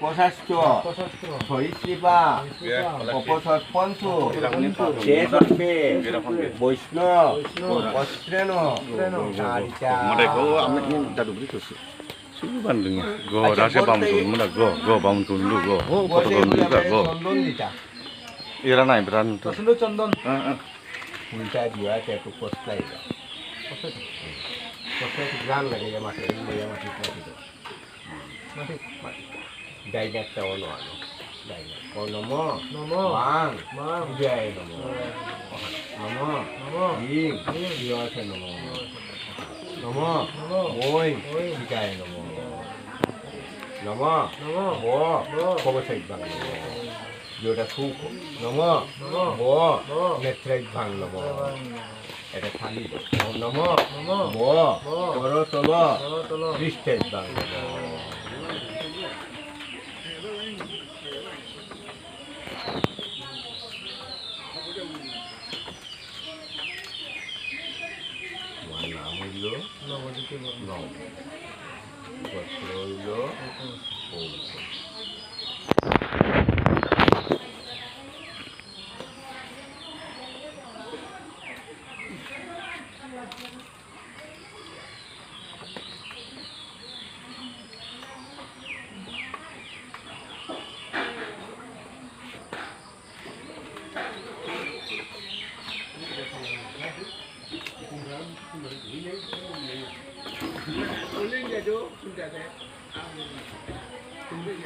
পশাস্ত্র সহিষ্ণুতা অপসৎ পন্থু শেষে বৈষ্ণব অস্ত্রেণ bandungnya go rasa bamtun mana go bamtun lu go potong juga go ira nai beran tu চন্দন উল্টা দিয়া একটু কষলাই কষলাই গান লাগে মাঠে মাটি ডাইনাকটা অন্য আনো ডাইনাক নম নম বাং মাং জয় নম নম নম ইং ইয়ছে নম নম ওই শিকায় নম নম ব কবসাইক বাং নম যেটা সুখ নম ব নেত্রাইক বাং নম এটা খালি নম ব তর তল খ্রিস্টাইক বাং নম নাম হইল নবদ্বীপে নম গোত্র হইল ওম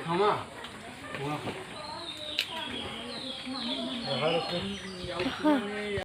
থামা